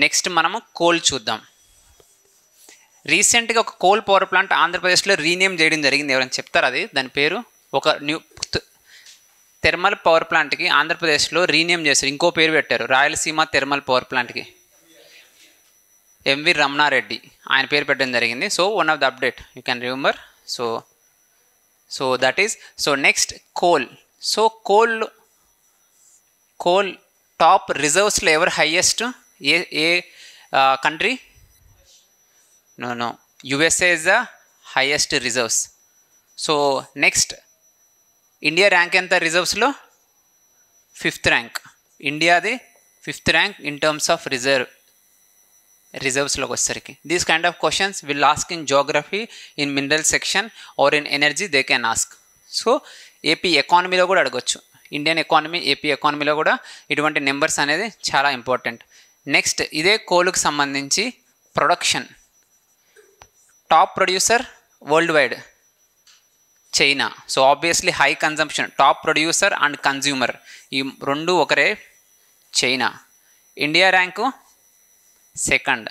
Next మనము coal చూద్దాం. రీసెంట్గా ఒక కోల్ పవర్ ప్లాంట్ ఆంధ్రప్రదేశ్లో రీనేమ్ చేయడం జరిగింది. ఎవరైనా చెప్తారు అది దాని పేరు? ఒక న్యూ థెర్మల్ పవర్ ప్లాంట్కి ఆంధ్రప్రదేశ్లో రీనేమ్ చేశారు, ఇంకో పేరు పెట్టారు. రాయలసీమ థెర్మల్ పవర్ ప్లాంట్కి ఎంవి రమణారెడ్డి ఆయన పేరు పెట్టడం జరిగింది. So one of the update you can remember. So that is so next coal. So coal top రిజర్వ్స్లో ఎవరు హైయెస్ట్? ఏ country? No USA is the highest reserves. So next India rank ఎంత రిజర్వ్స్లో? 5th rank. ఇండియాది 5th rank in terms of రిజర్వ్స్లోకి వచ్చేసరికి. These kind of questions will ask in geography, in mineral section are in energy they can ask. So AP ఎకానమీలో కూడా అడగొచ్చు. Indian economy, AP ఎకానమీలో కూడా ఇటువంటి నెంబర్స్ అనేది చాలా ఇంపార్టెంట్. నెక్స్ట్ ఇదే కోలుకు సంబంధించి production. Top producer world wide China. So obviously high consumption. Top producer and consumer ఈ రెండు ఒకరే, China. India rank 2nd.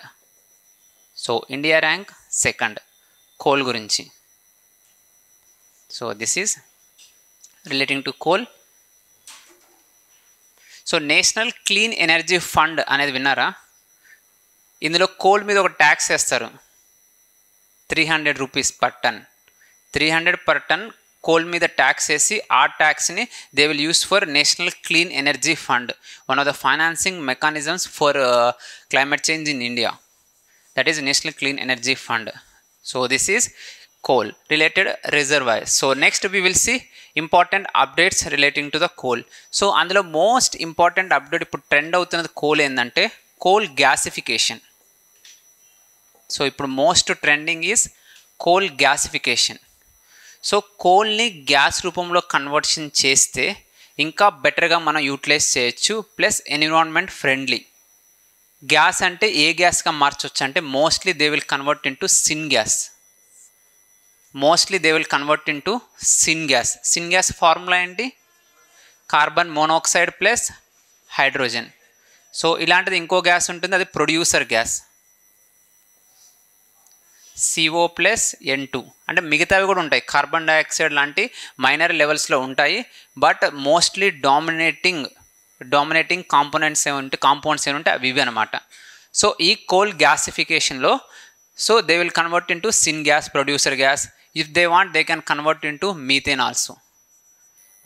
So India rank 2nd coal గురించి. So this is relating to coal. So national clean energy fund అనేది విన్నారా? ఇందులో coal మీద ఒక tax వేస్తారు, 300 rupees per ton. 300 per ton coal మీద ట్యాక్స్ వేసి ఆ ట్యాక్స్ని they will use for national clean energy fund, one of the financing mechanisms for climate change in India. That is national clean energy fund. So this is coal related reservoirs. So next we will see important updates relating to the coal. So అందులో most important update ఇప్పుడు trend అవుతున్నది coal ఏంటంటే coal gasification. So ఇప్పుడు most trending is coal gasification. So కోల్ని gas రూపంలో conversion చేస్తే ఇంకా బెటర్గా మనం యూటిలైజ్ చేయొచ్చు, ప్లస్ ఎన్విరాన్మెంట్ ఫ్రెండ్లీ. గ్యాస్ అంటే ఏ గ్యాస్గా మార్చవచ్చు అంటే mostly they will convert into syngas. Syngas formula ఏంటి? Carbon monoxide plus hydrogen. So ఇలాంటిది ఇంకో గ్యాస్ ఉంటుంది, అది producer gas, CO plus N2. అంటే మిగతావి కూడా ఉంటాయి, కార్బన్ డైఆక్సైడ్ లాంటి మైనర్ లెవెల్స్లో ఉంటాయి. బట్ మోస్ట్లీ డామినేటింగ్ కాంపోనెంట్స్ ఏముంటే అవి ఇవి అనమాట. సో ఈ కోల్ గ్యాసిఫికేషన్లో so they will convert into syngas, producer gas. If they want they can convert into methane also.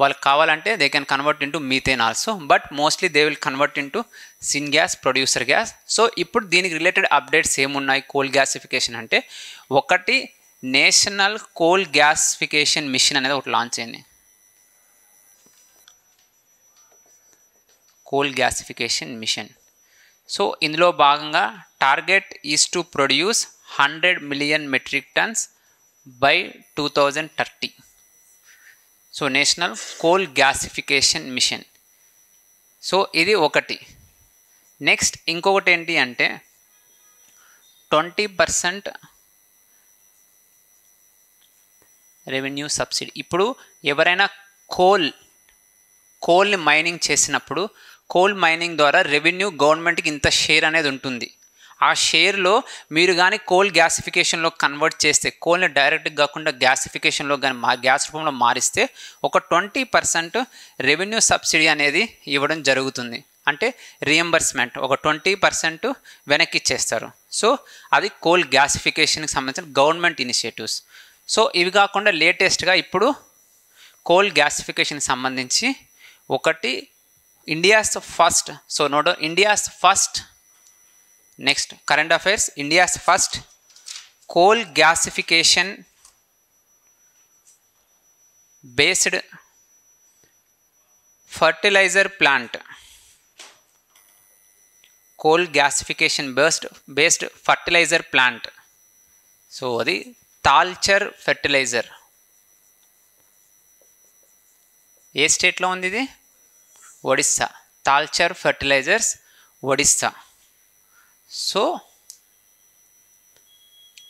వాళ్ళకి కావాలంటే they can convert into methane also, but mostly they will convert into syngas, producer gas. So ఇప్పుడు దీనికి related updates ఏమున్నాయి coal gasification అంటే? ఒకటి national coal gasification machine అనేది ఒకటి launch అయింది. Coal gasification mission. సో ఇందులో భాగంగా target is to produce 100 million metric tons by 2030. So national coal gasification mission. So ఇది ఒకటి. నెక్స్ట్ ఇంకొకటి ఏంటి అంటే 20% రెవెన్యూ సబ్సిడీ. ఇప్పుడు ఎవరైనా కోల్ని మైనింగ్ చేసినప్పుడు కోల్ మైనింగ్ ద్వారా రెవెన్యూ గవర్నమెంట్కి ఇంత షేర్ అనేది ఉంటుంది. ఆ షేర్లో మీరు కానీ కోల్ గ్యాసిఫికేషన్లో కన్వర్ట్ చేస్తే, కోల్ని డైరెక్ట్గా కాకుండా గ్యాసిఫికేషన్లో కానీ గ్యాస్ రూపంలో మారిస్తే ఒక 20% రెవెన్యూ సబ్సిడీ అనేది ఇవ్వడం జరుగుతుంది. అంటే రియంబర్స్మెంట్ ఒక 20% వెనక్కి ఇచ్చేస్తారు. సో అది కోల్ గ్యాసిఫికేషన్కి సంబంధించిన గవర్నమెంట్ ఇనిషియేటివ్స్. సో ఇవి కాకుండా లేటెస్ట్గా ఇప్పుడు కోల్ గ్యాసిఫికేషన్కి సంబంధించి ఒకటి India's first. So note India's first. Next current affairs. India's first coal gasification based fertilizer plant. Coal gasification based fertilizer plant. So అది తాల్చర్ ఫెర్టిలైజర్. ఏ స్టేట్లో ఉంది ఇది? Odisha. Talcher fertilizers, Odisha. So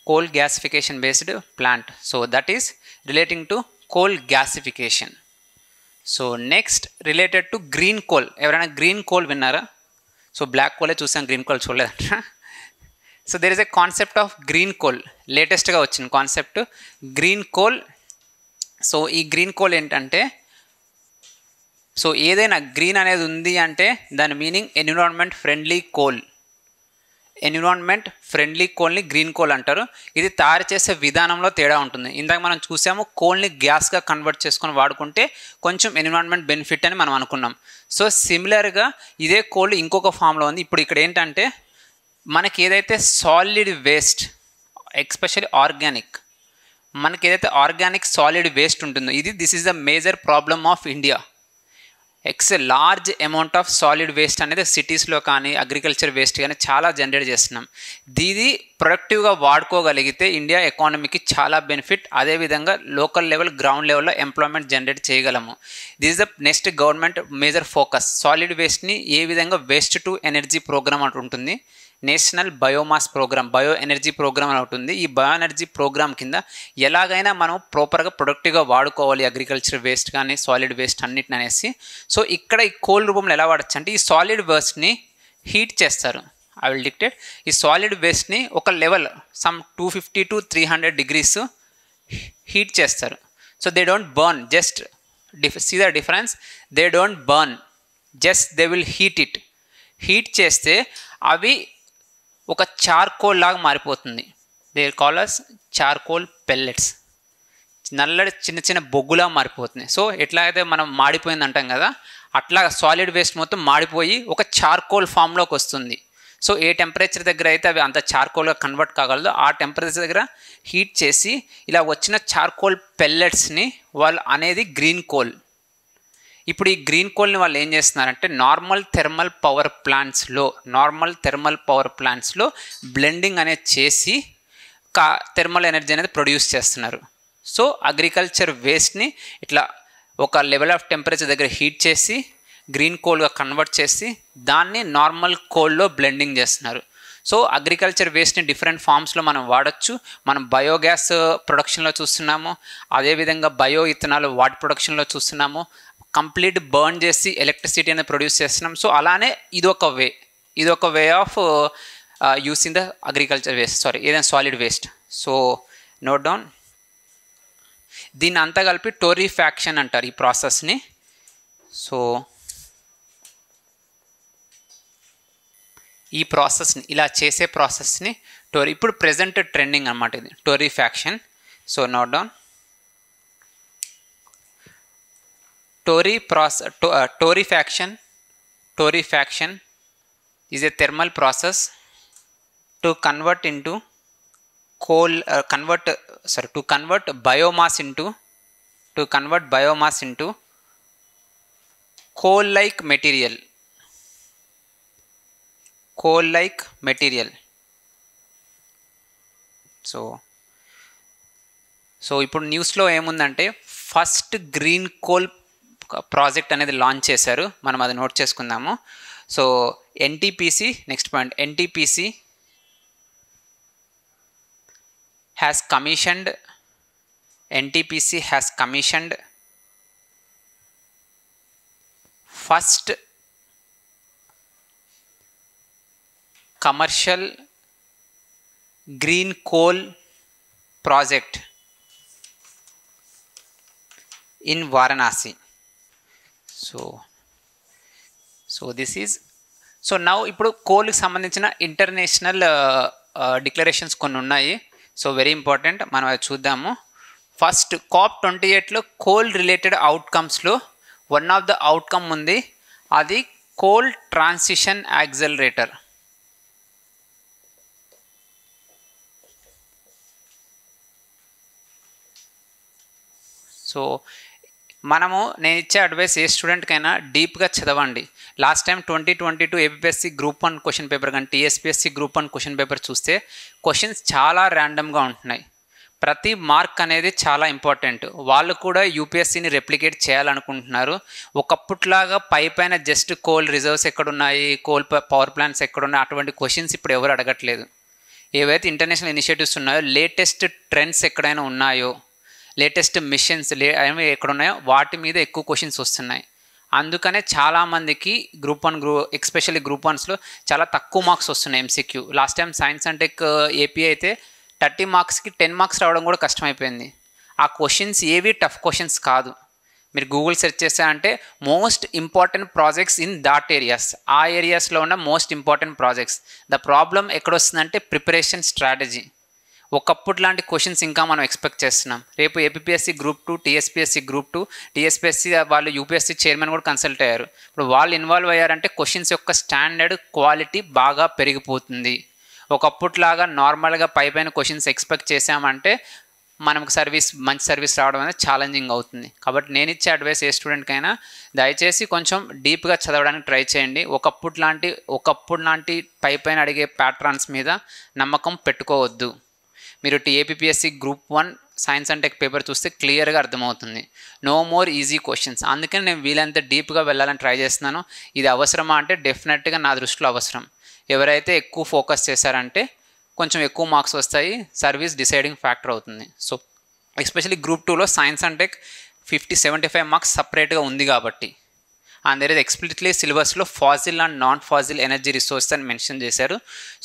coal gasification based plant. So that is relating to coal gasification. So next related to green coal. ఎవరైనా green coal విన్నారా? So black కోలే చూసాం, green coal చూడలేదంట. So there is a concept of green coal, లేటెస్ట్గా వచ్చిన concept green coal. So ఈ green coal ఏంటంటే, so ఏదైనా గ్రీన్ అనేది ఉంది అంటే దాని meaning environment friendly coal. Environment friendly కోల్ని గ్రీన్ కోల్ అంటారు. ఇది తయారు చేసే విధానంలో తేడా ఉంటుంది. ఇందాక మనం చూసాము కోల్ని గ్యాస్గా కన్వర్ట్ చేసుకొని వాడుకుంటే కొంచెం ఎన్విరాన్మెంట్ బెనిఫిట్ అని మనం అనుకున్నాం. సో సిమిలర్గా ఇదే కోల్ ఇంకొక ఫామ్లో ఉంది. ఇప్పుడు ఇక్కడ ఏంటంటే మనకి ఏదైతే సాలిడ్ వేస్ట్, ఎస్పెషల్లీ ఆర్గానిక్, మనకి ఏదైతే ఆర్గానిక్ సాలిడ్ వేస్ట్ ఉంటుందో this is the major problem of India. Large amount of solid waste అనేది సిటీస్లో కానీ అగ్రికల్చర్ వేస్ట్ కానీ చాలా జనరేట్ చేస్తున్నాం. దీది ప్రొడక్టివ్గా వాడుకోగలిగితే ఇండియా ఎకానమీకి చాలా బెనిఫిట్. అదేవిధంగా లోకల్ లెవెల్, గ్రౌండ్ లెవెల్లో ఎంప్లాయ్మెంట్ జనరేట్ చేయగలము. This is the next government major focus. Solid వేస్ట్ని ఏ విధంగా వేస్ట్ టు ఎనర్జీ ప్రోగ్రామ్ అంటూ ఉంటుంది. National biomass programme, bio energy programme అని ఉంటుంది. ఈ బయో ఎనర్జీ ప్రోగ్రామ్ కింద ఎలాగైనా మనం ప్రాపర్గా ప్రొడక్టివ్గా వాడుకోవాలి అగ్రికల్చర్ వేస్ట్ కానీ సాలిడ్ వేస్ట్ అన్నిటిని అనేసి. సో ఇక్కడ ఈ కోల్ రూపంలో ఎలా వాడచ్చు అంటే ఈ సాలిడ్ వేస్ట్ని హీట్ చేస్తారు. I will dictate. ఈ సాలిడ్ వేస్ట్ని ఒక level some 250 to 300 degrees heat చేస్తారు. So they don't burn, just see the difference. They don't burn, just they will heat it. Heat చేస్తే అవి ఒక చార్కోల్ లాగా మారిపోతుంది. They call as charcoal pellets. నల్లటి చిన్న చిన్న బొగ్గులా మారిపోతుంది. సో ఎట్లా అయితే మనం మాడిపోయింది అంటాం కదా, అట్లా సాలిడ్ వేస్ట్ మొత్తం మాడిపోయి ఒక చార్కోల్ ఫామ్లోకి వస్తుంది. సో ఏ టెంపరేచర్ దగ్గర అయితే అవి అంత చార్కోల్గా కన్వర్ట్ కాగలదో ఆ టెంపరేచర్ దగ్గర హీట్ చేసి ఇలా వచ్చిన చార్కోల్ పెల్లెట్స్ని వాళ్ళు అనేది గ్రీన్ కోల్. ఇప్పుడు ఈ గ్రీన్ కోల్ని వాళ్ళు ఏం చేస్తున్నారంటే నార్మల్ థెర్మల్ పవర్ ప్లాంట్స్లో బ్లెండింగ్ అనేది చేసి థెర్మల్ ఎనర్జీ అనేది ప్రొడ్యూస్ చేస్తున్నారు. సో అగ్రికల్చర్ వేస్ట్ని ఇట్లా ఒక లెవెల్ ఆఫ్ టెంపరేచర్ దగ్గర హీట్ చేసి గ్రీన్ కోల్గా కన్వర్ట్ చేసి దాన్ని నార్మల్ కోల్లో బ్లెండింగ్ చేస్తున్నారు. సో అగ్రికల్చర్ వేస్ట్ని డిఫరెంట్ ఫామ్స్లో మనం వాడచ్చు. మనం బయోగ్యాస్ ప్రొడక్షన్లో చూస్తున్నాము, అదేవిధంగా బయో ఇథనాల్ వాటర్ ప్రొడక్షన్లో చూస్తున్నాము. కంప్లీట్ బర్న్ చేసి ఎలక్ట్రిసిటీ అనేది ప్రొడ్యూస్ చేస్తున్నాం. సో అలానే ఇదొక way of using the agriculture waste, ఏదైనా solid waste. So note down. దీన్ని అంతా కలిపి టోరిఫాక్షన్ అంటారు ఈ ప్రాసెస్ని. సో ఈ ప్రాసెస్ని ఇలా చేసే ప్రాసెస్ని ఇప్పుడు ప్రెజెంట్ ట్రెండింగ్ అన్నమాట ఇది torrefaction. So note down. Torrefaction is a thermal process to convert biomass into coal-like material. So ఇప్పుడు న్యూస్లో ఏముందంటే ఫస్ట్ గ్రీన్ కోల్ ప్రాజెక్ట్ అనేది లాంచ్ చేశారు. మనం అది నోట్ చేసుకుందాము. So NTPC, next point, NTPC has commissioned first commercial green coal project in Varanasi. So this is now ఇప్పుడు కోల్కి సంబంధించిన ఇంటర్నేషనల్ డిక్లరేషన్స్ కొన్ని ఉన్నాయి. సో వెరీ ఇంపార్టెంట్, మనం అది చూద్దాము. ఫస్ట్ COP28లో కోల్ రిలేటెడ్ అవుట్కమ్స్లో వన్ ఆఫ్ ద అవుట్కమ్ ఉంది, అది కోల్ ట్రాన్సిషన్ యాక్సెలరేటర్. సో నేను ఇచ్చే అడ్వైస్ ఏ స్టూడెంట్కైనా డీప్గా చదవండి. Last time 2022 APSC group 1 question paper కానీ టీఎస్పీఎస్సి గ్రూప్ 1 క్వశ్చన్ పేపర్ చూస్తే క్వశ్చన్స్ చాలా ర్యాండమ్గా ఉంటున్నాయి. ప్రతి మార్క్ అనేది చాలా ఇంపార్టెంట్. వాళ్ళు కూడా యూపీఎస్సీని రెప్లికేట్ చేయాలనుకుంటున్నారు. ఒకప్పట్లాగా పైన జస్ట్ కోల్ రిజర్వ్స్ ఎక్కడున్నాయి, కోల్ పవర్ ప్లాంట్స్ ఎక్కడున్నాయి, అటువంటి క్వశ్చన్స్ ఇప్పుడు ఎవరు అడగట్లేదు. ఏవైతే ఇంటర్నేషనల్ ఇనిషియేటివ్స్ ఉన్నాయో, లేటెస్ట్ ట్రెండ్స్ ఎక్కడైనా ఉన్నాయో, లేటెస్ట్ మిషన్స్ ఎక్కడ ఉన్నాయో వాటి మీద ఎక్కువ క్వశ్చన్స్ వస్తున్నాయి. అందుకనే చాలామందికి గ్రూప్ 1 ఎస్పెషల్లీ గ్రూప్ 1స్లో చాలా తక్కువ మార్క్స్ వస్తున్నాయి MCQ. Last time science and tech AP అయితే 30 మార్క్స్కి 10 మార్క్స్ రావడం కూడా కష్టమైపోయింది. ఆ క్వశ్చన్స్ ఏవి టఫ్ క్వశ్చన్స్ కాదు. మీరు గూగుల్ సెర్చ్ చేశారంటే most important projects in that areas, ఆ ఏరియాస్లో ఉన్న most important projects. The problem ఎక్కడొస్తుందంటే ప్రిపరేషన్ స్ట్రాటజీ. ఒకప్పుడు లాంటి క్వశ్చన్స్ ఇంకా మనం ఎక్స్పెక్ట్ చేస్తున్నాం. రేపు APSC group 2, TSPSC group 2, TSPSC వాళ్ళు యూపీఎస్సి చైర్మన్ కూడా కన్సల్ట్ అయ్యారు. ఇప్పుడు వాళ్ళు ఇన్వాల్వ్ అయ్యారంటే క్వశ్చన్స్ యొక్క స్టాండర్డ్ క్వాలిటీ బాగా పెరిగిపోతుంది. ఒకప్పుట్లాగా నార్మల్గా పైపైన క్వశ్చన్స్ ఎక్స్పెక్ట్ చేసామంటే మనకు మంచి సర్వీస్ రావడం అనేది ఛాలెంజింగ్ అవుతుంది. కాబట్టి నేను ఇచ్చే అడ్వైస్ ఏ స్టూడెంట్కైనా దయచేసి కొంచెం డీప్గా చదవడానికి ట్రై చేయండి. ఒకప్పుడు లాంటి పైపైన అడిగే ప్యాటర్న్స్ మీద నమ్మకం పెట్టుకోవద్దు. మీరు APSC group 1 science and tech paper చూస్తే క్లియర్గా అర్థమవుతుంది. No more easy questions. అందుకని నేను వీలంత డీప్గా వెళ్ళాలని ట్రై చేస్తున్నాను. ఇది అవసరమా అంటే డెఫినెట్గా నా దృష్టిలో అవసరం. ఎవరైతే ఎక్కువ ఫోకస్ చేశారంటే కొంచెం ఎక్కువ మార్క్స్ వస్తాయి, సర్వీస్ డిసైడింగ్ ఫ్యాక్టర్ అవుతుంది. సో ఎస్పెషల్లీ గ్రూప్ 2లో సైన్స్ అండ్ టెక్ 50-75 మార్క్స్ సపరేట్గా ఉంది కాబట్టి. అండ్ దేర్ ఇస్ ఎక్స్ప్లిసిట్లీ సిలబస్లో fossil and non fossil energy resource అని మెన్షన్ చేశారు.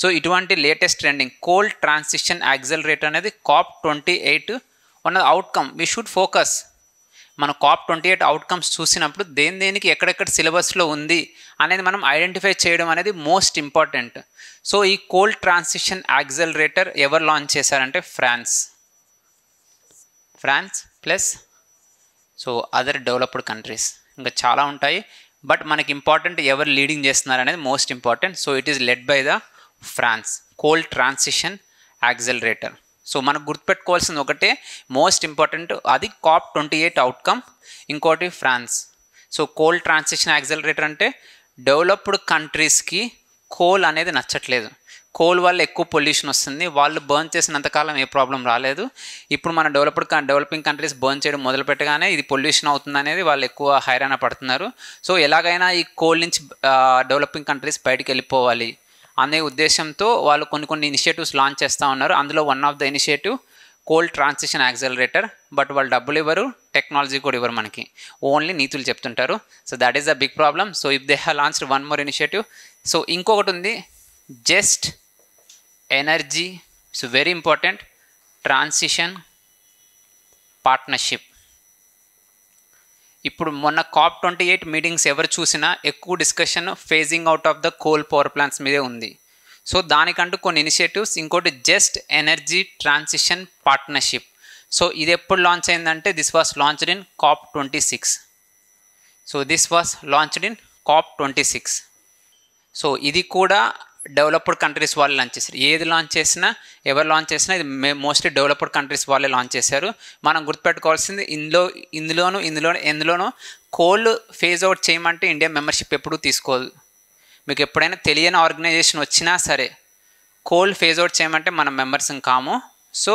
సో ఇటువంటి latest trending coal transition accelerator అనేది COP28 ఉన్న అవుట్కమ్ వీ షుడ్ ఫోకస్. మనం COP28 అవుట్కమ్స్ చూసినప్పుడు దేనికి ఎక్కడెక్కడ సిలబస్లో ఉంది అనేది మనం ఐడెంటిఫై చేయడం అనేది మోస్ట్ ఇంపార్టెంట్. సో ఈ కోల్ ట్రాన్సిషన్ యాక్సలరేటర్ ఎవరు లాంచ్ చేశారంటే France plus so other developed countries. ఇంకా చాలా ఉంటాయి, బట్ మనకి ఇంపార్టెంట్ ఎవరు లీడింగ్ చేస్తున్నారు అనేది most important. So it is led by the France coal transition accelerator. So మనకు గుర్తుపెట్టుకోవాల్సింది ఒకటే మోస్ట్ ఇంపార్టెంట్, అది COP28 అవుట్కమ్. ఇంకోటి France. So coal transition accelerator అంటే డెవలప్డ్ కంట్రీస్కి కోల్ అనేది నచ్చట్లేదు. కోల్ వల్ల ఎక్కువ పొల్యూషన్ వస్తుంది. వాళ్ళు బర్న్ చేసినంతకాలం ఏ ప్రాబ్లం రాలేదు. ఇప్పుడు మన డెవలపింగ్ కంట్రీస్ బర్న్ చేయడం మొదలు పెట్టగానే ఇది పొల్యూషన్ అవుతుంది అనేది వాళ్ళు ఎక్కువ హైరాణ పడుతున్నారు. సో ఎలాగైనా ఈ కోల్ నుంచి డెవలపింగ్ కంట్రీస్ బయటికి వెళ్ళిపోవాలి అనే ఉద్దేశంతో వాళ్ళు కొన్ని ఇనిషియేటివ్స్ లాంచ్ చేస్తూ ఉన్నారు. అందులో one of the initiative coal transition accelerator. But వాళ్ళు డబ్బులు ఇవ్వరు, టెక్నాలజీ కూడా ఇవ్వరు, మనకి ఓన్లీ నీతులు చెప్తుంటారు. So that is the big problem. So if they have launched one more initiative. So ఇంకొకటి ఉంది just energy. So very important transition partnership. ఇప్పుడు మొన్న COP28 మీటింగ్స్ ఎవరు చూసినా ఎక్కువ discussion phasing out of the coal power plants మీదే ఉంది. So దానికంటూ కొన్ని ఇనిషియేటివ్స్. ఇంకోటి just energy transition partnership. So ఇది ఎప్పుడు లాంచ్ అయిందంటే this was launched in COP26. So this was launched in COP26. So ఇది కూడా డెవలప్డ్ కంట్రీస్ వాళ్ళు లాంచ్ చేశారు. ఏది లాంచ్ చేసినా ఎవరు లాంచ్ చేసినా ఇది మోస్ట్లీ డెవలప్డ్ కంట్రీస్ వాళ్ళే లాంచ్ చేశారు. మనం గుర్తుపెట్టుకోవాల్సింది ఇందులోనూ కోల్ ఫేజ్ అవుట్ చేయమంటే ఇండియా మెంబర్షిప్ ఎప్పుడూ తీసుకోదు. మీకు ఎప్పుడైనా తెలియని ఆర్గనైజేషన్ వచ్చినా సరే కోల్ ఫేజ్ అవుట్ చేయమంటే మనం మెంబర్స్ కాము. సో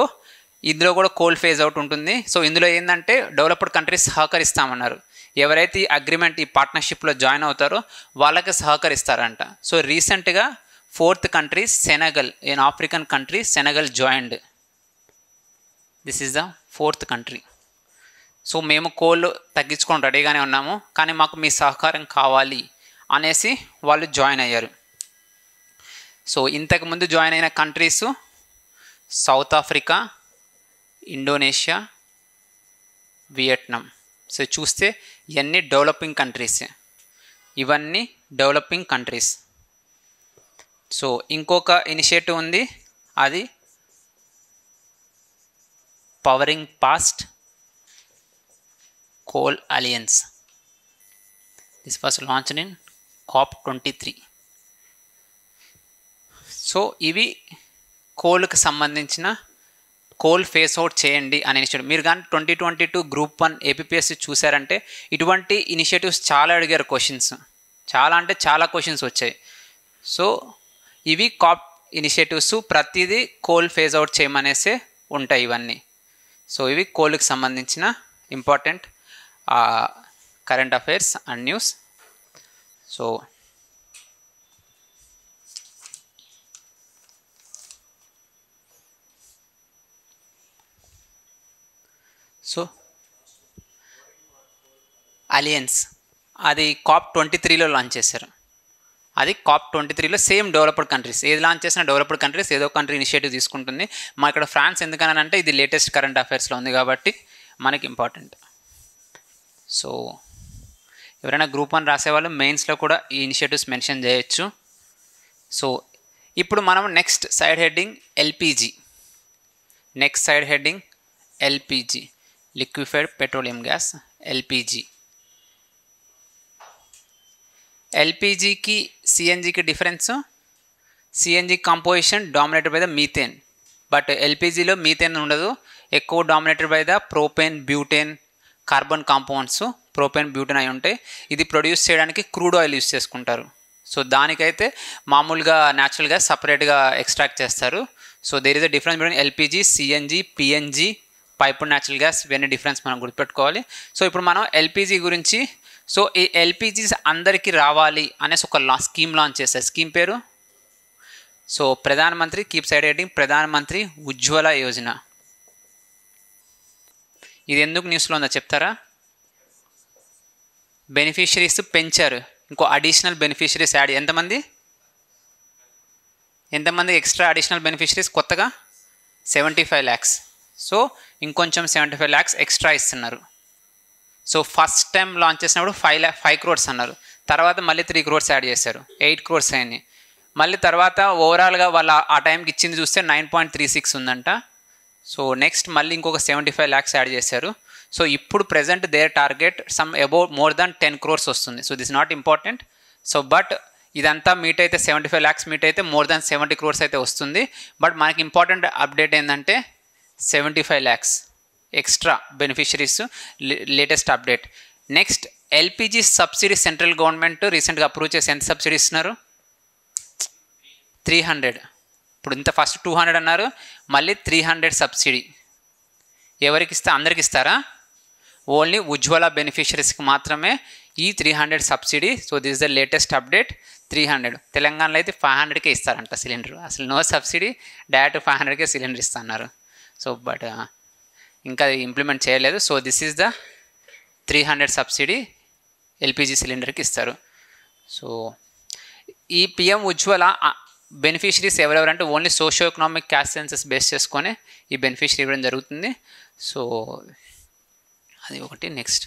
ఇందులో కూడా కోల్ ఫేజ్ అవుట్ ఉంటుంది. సో ఇందులో ఏంటంటే డెవలప్డ్ కంట్రీస్ సహకరిస్తామన్నారు. ఎవరైతే ఈ అగ్రిమెంట్ ఈ పార్ట్నర్షిప్లో జాయిన్ అవుతారో వాళ్ళకి సహకరిస్తారంట. సో రీసెంట్గా 4th country Senegal, an African country, Senegal joined. This is the 4th country. So మేము కోల్ తగ్గించుకొని రెడీగానే ఉన్నాము, కానీ మాకు మీ సహకారం కావాలి అనేసి వాళ్ళు జాయిన్ అయ్యారు. సో ఇంతకుముందు జాయిన్ అయిన countries south Africa, Indonesia, Vietnam. So చూస్తే ఇవన్నీ డెవలపింగ్ కంట్రీస్. ఇవన్నీ డెవలపింగ్ కంట్రీస్. సో ఇంకొక ఇనిషియేటివ్ ఉంది, అది pouring past coal alliance. This was launched in COP23. So ఇవి కోల్కి సంబంధించిన కోల్ ఫేస్ అవుట్ చేయండి అనే ఇనిషియేటివ్. మీరు కానీ 2022 గ్రూప్ 1 ఏపీఎస్సి చూసారంటే ఇటువంటి ఇనిషియేటివ్స్ చాలా అడిగారు క్వశ్చన్స్. చాలా అంటే చాలా క్వశ్చన్స్ వచ్చాయి. సో ఇవి COP ఇనిషియేటివ్స్. ప్రతిదీ కోల్ ఫేజ్ అవుట్ చేయమనేసే ఉంటాయి ఇవన్నీ. సో ఇవి కోల్కి సంబంధించిన important current affairs and news. So alliance అది COP23లో లాంచ్ చేశారు. అది COP23లో సేమ్ డెవలప్డ్ కంట్రీస్ ఏది లాంచ్ చేసినా డెవలప్డ్ కంట్రీస్ ఏదో కంట్రీ ఇనిషియేటివ్ తీసుకుంటుంది. మా ఇక్కడ ఫ్రాన్స్ ఎందుకనంటే ఇది లేటెస్ట్ కరెంట్ అఫైర్స్లో ఉంది కాబట్టి మనకి ఇంపార్టెంట్. సో ఎవరైనా గ్రూప్ 1 రాసేవాళ్ళు మెయిన్స్లో కూడా ఈ ఇనిషియేటివ్స్ మెన్షన్ చేయొచ్చు. సో ఇప్పుడు మనం next side heading LPG. Next side heading LPG, liquefied petroleum gas, LPG. ఎల్పిజికి సిఎన్జికి difference, CNG composition dominated by the methane, but ఎల్పిజిలో మీథేన్ ఉండదు, ఎక్కువ dominated by the propane, butane, carbon compounds propane, butane అయి ఉంటాయి. ఇది ప్రొడ్యూస్ చేయడానికి crude oil use చేసుకుంటారు. సో దానికైతే మామూలుగా న్యాచురల్గా సపరేట్గా ఎక్స్ట్రాక్ట్ చేస్తారు. So there is a difference between LPG, CNG, PNG, piped natural gas, ఇవన్నీ డిఫరెన్స్ మనం గుర్తుపెట్టుకోవాలి. సో ఇప్పుడు మనం ఎల్పిజి గురించి, సో ఈ ఎల్పిజీస్ అందరికీ రావాలి అనేసి ఒక స్కీమ్ లాంచ్ చేస్తారు. స్కీమ్ పేరు సో ప్రధానమంత్రి, కీప్ సైడ్ హెడ్డింగ్ ప్రధానమంత్రి ఉజ్వల యోజన. ఇది ఎందుకు న్యూస్లో ఉందో చెప్తారా? బెనిఫిషరీస్ పెంచారు, ఇంకో అడిషనల్ బెనిఫిషరీస్ యాడ్. ఎంతమంది ఎక్స్ట్రా అడిషనల్ బెనిఫిషరీస్ కొత్తగా? 75 lakhs. సో ఇంకొంచెం 75 lakhs ఎక్స్ట్రా ఇస్తున్నారు. సో ఫస్ట్ టైం లాంచ్ చేసినప్పుడు 5 crores అన్నారు, తర్వాత మళ్ళీ 3 crores యాడ్ చేశారు, 8 crores అయింది. మళ్ళీ తర్వాత ఓవరాల్గా వాళ్ళ ఆ టైంకి ఇచ్చింది చూస్తే 9.36 ఉందంట. సో నెక్స్ట్ మళ్ళీ ఇంకొక 75 lakhs యాడ్ చేశారు. సో ఇప్పుడు present there target some about more than 10 crores వస్తుంది. So this not important. So but ఇదంతా మీట్ అయితే 75 lakhs మీట్ అయితే మోర్ దాన్ 70 crores అయితే వస్తుంది. బట్ మనకి ఇంపార్టెంట్ అప్డేట్ ఏంటంటే 75 lakhs extra beneficiaries, latest update. Next LPG subsidy central government రీసెంట్గా approve చేసి ఎంత సబ్సిడీ ఇస్తున్నారు? 300. ఇప్పుడు ఇంత ఫస్ట్ 200 అన్నారు, మళ్ళీ 300 సబ్సిడీ. ఎవరికి ఇస్తా? అందరికి ఇస్తారా? ఓన్లీ ఉజ్వల బెనిఫిషరీస్కి మాత్రమే ఈ 300 subsidy. So this is the latest update. 300. తెలంగాణలో అయితే 500కే ఇస్తారంట సిలిండర్. అసలు నో సబ్సిడీ, డైరెక్ట్ 500కే సిలిండర్ ఇస్తున్నారు. సో బట్ ఇంకా ఇంప్లిమెంట్ చేయలేదు. So this is the 300 subsidy LPG సిలిండర్కి ఇస్తారు. సో ఈ పిఎం ఉజ్వల బెనిఫిషరీస్ ఎవరెవరంటే only socio economic caste census base చేసుకొని ఈ బెనిఫిషరీ ఇవ్వడం జరుగుతుంది. సో అది ఒకటి. నెక్స్ట్